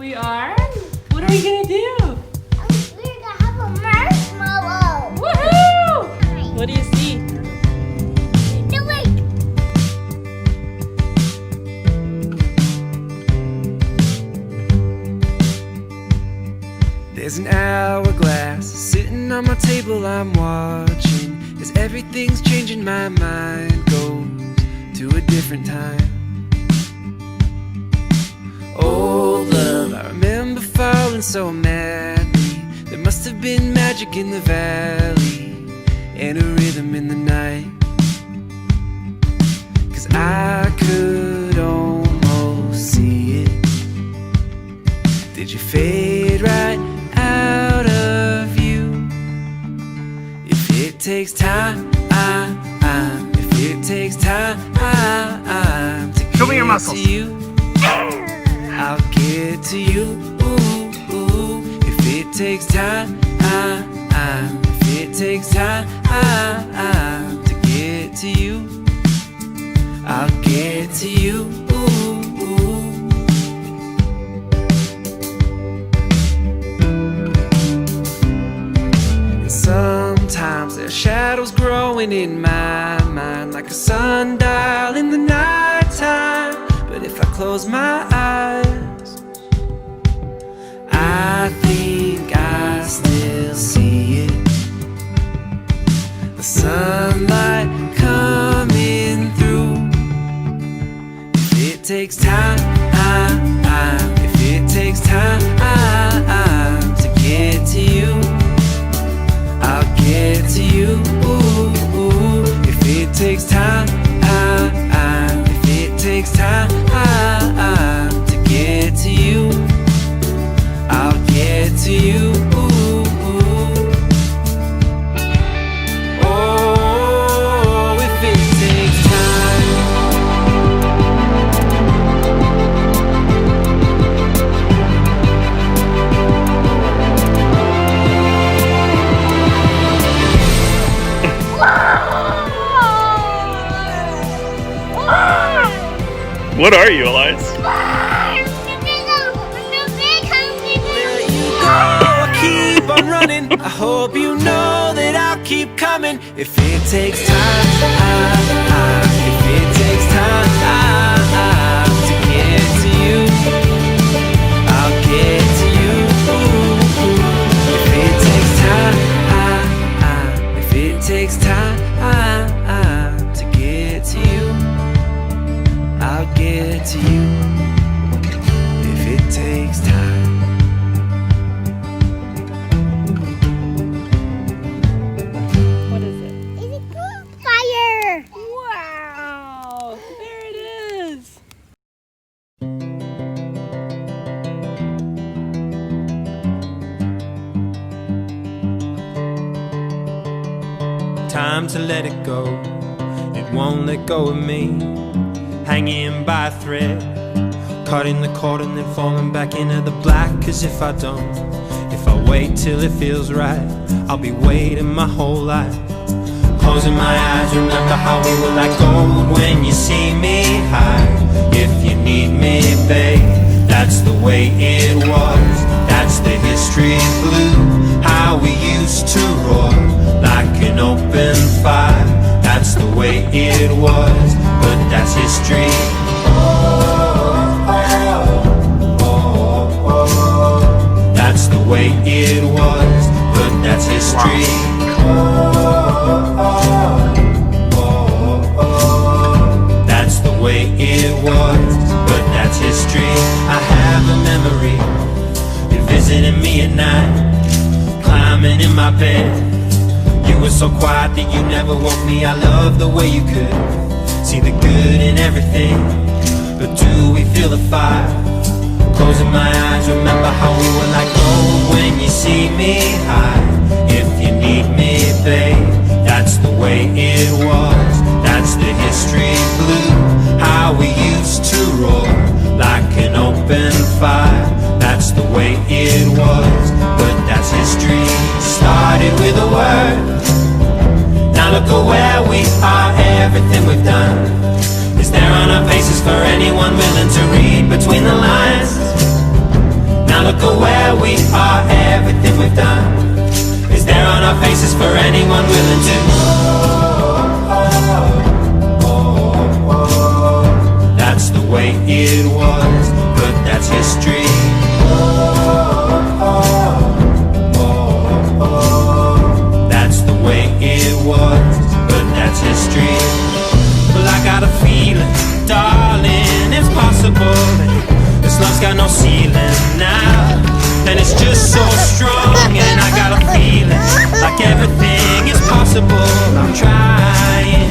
We are? What are we gonna do? We're gonna have a marshmallow. Woohoo! What do you see? The lake. There's an hourglass sitting on my table, I'm watching as everything's changing. My mind goes to a different time. Old love, I remember falling so madly. There must have been magic in the valley and a rhythm in the night. 'Cause I could almost see it. Did you fade right out of view? If it takes time, if it takes time to Show me your get muscles. to you, I'll get to you. If it takes time, if it takes time to get to you, I'll get to you. And sometimes there's shadows growing in my mind, like a sundial in the nighttime. But if I close my eyes, I think I still see it. The sunlight coming through. If it takes time, if it takes time to get to you, I'll get to you. If it takes time, if it takes time to get to you, I'll get to you. Oh, if it takes time. What are you, Elias? I'll keep on running. I hope you know that I'll keep coming. If it takes time, if it takes time to get to you, I'll get to you. If it takes time, if it takes time to get to you, I'll get to you. If it takes time. What is it? It's a campfire. Wow! There it is! Time to let it go, it won't let go of me. Hanging by a thread, cutting the cord and then falling back into the black. 'Cause if I don't, if I wait till it feels right, I'll be waiting my whole life. Closing my eyes, remember how we were like gold when you see me high. If you need me, babe, that's the way it was. That's the history blue, how we used to roar like an open fire. That's the way it was, but that's history. That's the way it was, but that's history. That's the way it was, but that's history. I have a memory, you're visiting me at night, climbing in my bed. You were so quiet that you never woke me. I love the way you could see the good in everything. But do we feel the fire? Closing my eyes, remember how we were like gold when you see me high. If you need me, babe, that's the way it was. That's the history blue, how we used to roar like an open fire. That's the way it was, but that's history. Started with a word, now look at where we are. Everything we've done is there on our faces for anyone willing to read between the lines. Now look at where we are, everything we've done is there on our faces for anyone willing to. That's the way it was, but that's history. That's the way it was, but that's history. Well, I got a feeling, darling, it's possible that this love's got no ceiling now, and it's just so strong. And I got a feeling like everything is possible. I'm trying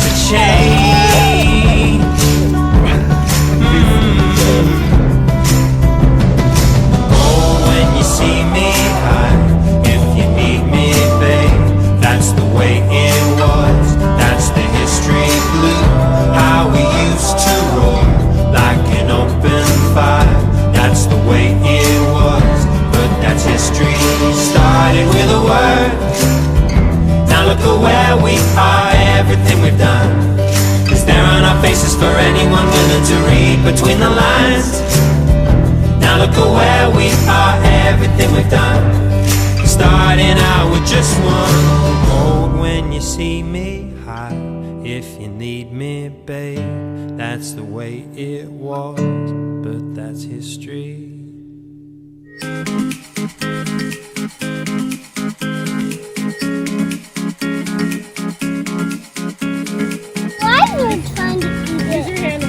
to change. Oh, when you see me high, if you need me, babe, that's the way it was. That's the history blue. How we used to roll like an open fire. That's the way it was, but that's history. Started with a word. Now look at where we are, everything we've done is there on our faces for anyone willing to read between the lines. Now look at where we are, everything we've done, starting out with just one. Hold when you see me high, if you need me, babe, that's the way it was, but that's history. I was trying to do Use this. your hand.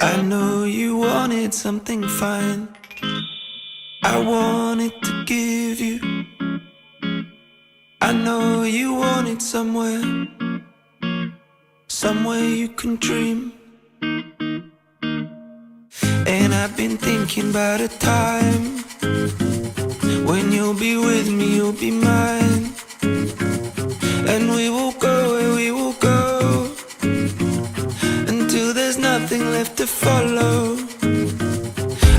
I know you wanted something fine, I wanted to give you. I know you wanted somewhere you can dream. And I've been thinking about a time when you'll be with me, you'll be mine, and we will go where we will go until there's nothing left to follow.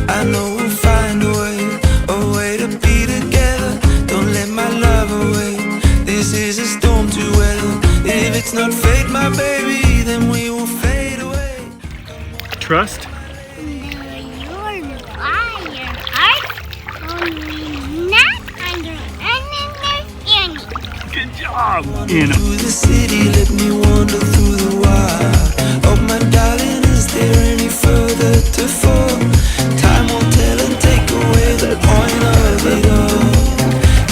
I know we'll find a way to be together. Don't let my love away. This is a storm to weather. If it's not fate, my baby, then we will fade away. Trust? Your heart, only not under understanding. Good job, Anna. Through the city, let me wander through the wild. Oh my darling, is there any further to fall? Time will tell and take away the point of it all.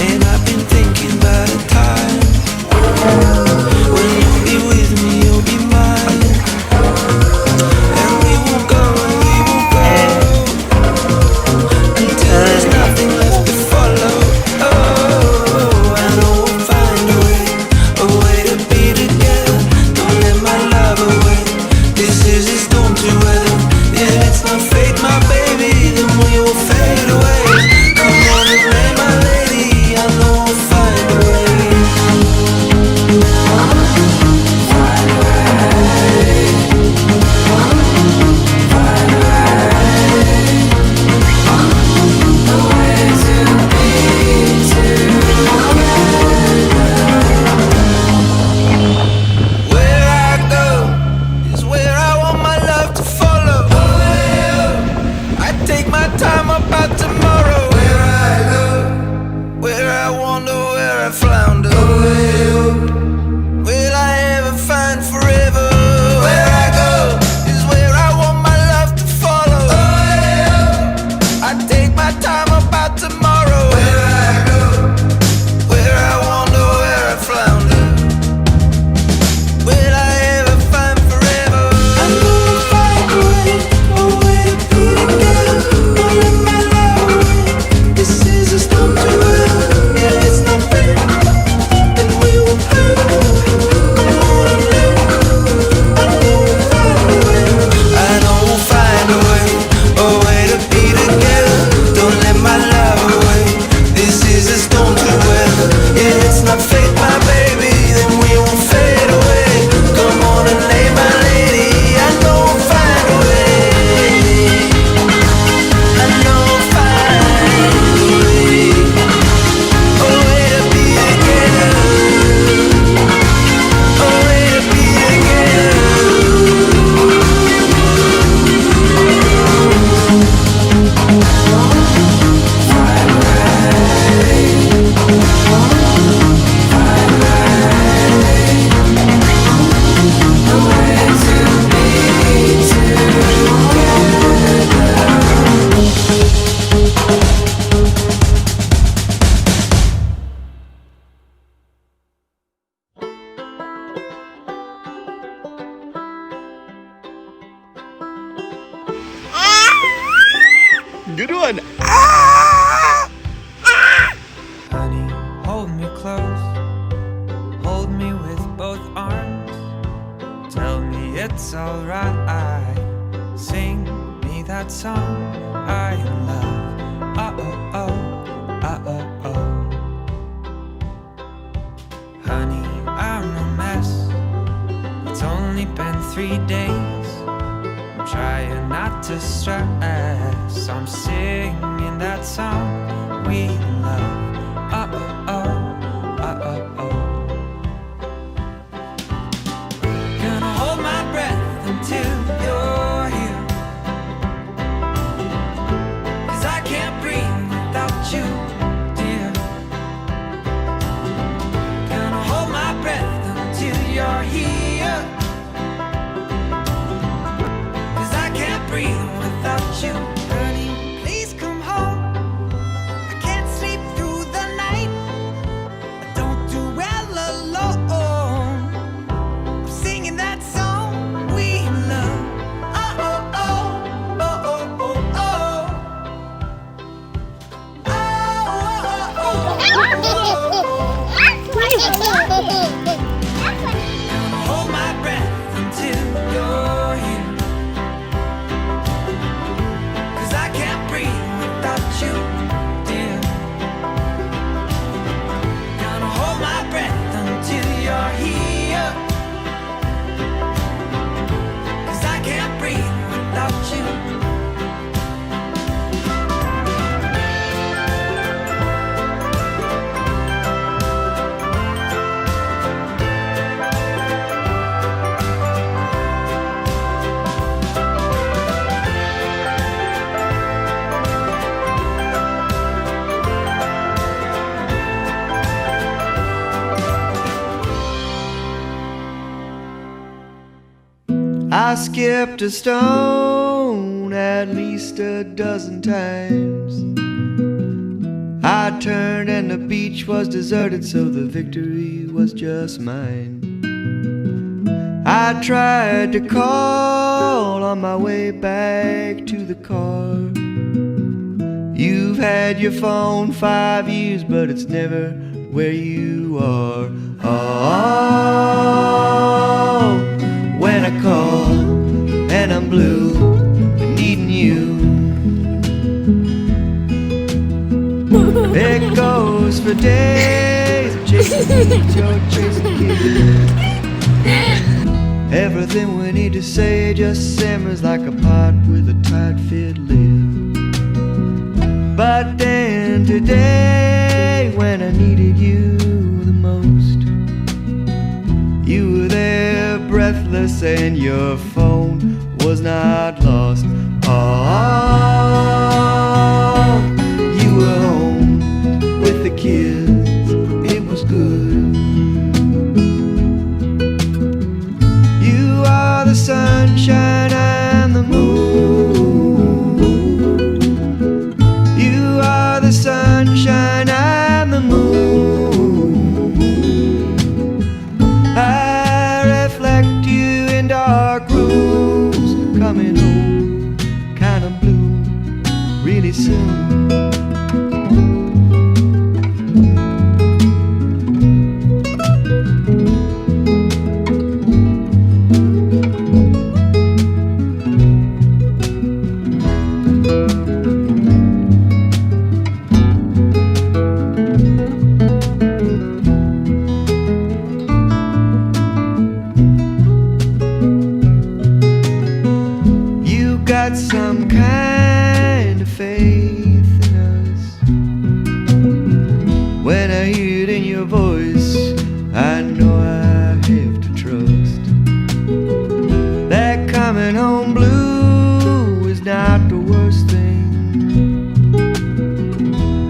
And I've been thinking about a time when you'll be with me, you'll be mine, and we will go until there's nothing left to follow. Oh, I know we'll find a way to be together. Don't let my love away. This good one. Ah! Honey, hold me close. Hold me with both arms. Tell me it's alright. Sing me that song I love. Oh. Honey, I'm a mess. It's only been 3 days. I'm trying not to stress. I'm singing that song we love. Gonna hold my breath until you're here, 'cause I can't breathe without you, dear. Gonna hold my breath until you're here, 'cause I can't breathe without you. Honey, please come home. I can't sleep through the night. I don't do well alone. I'm singing that song we love. Gonna hold my breath until you're here, 'cause I can't breathe without you, dear. Gonna hold my breath until you're here, 'cause I can't breathe without you. I skipped a stone at least a dozen times. I turned and the beach was deserted, so the victory was just mine. I tried to call on my way back to the car. You've had your phone 5 years, but it's never where you are. Oh, when I call and I'm blue, needing you. It goes for days, chasing beats, you're chasing kids. Everything we need to say just simmers like a pot with a tight fit lid. But then today, when I needed you the most, you were there breathless and your phone was not lost. Oh, you were home with the kids, it was good. You are the sunshine and the moon. You are the sunshine and the moon. I reflect you in dark rooms, coming home kind of blue really soon. Got some kind of faith in us. When I hear it in your voice, I know I have to trust that coming home blue is not the worst thing.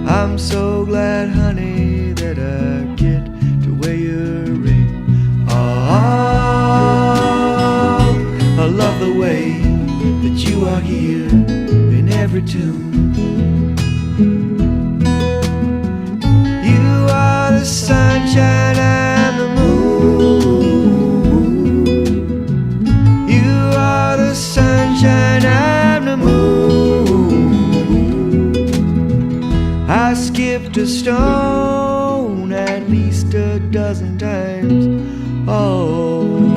I'm so glad, honey, that I get to wear your ring. Oh, I love the way that you are here in every tune. You are the sunshine and the moon. You are the sunshine and the moon. skipped a stone at least a dozen times. Oh.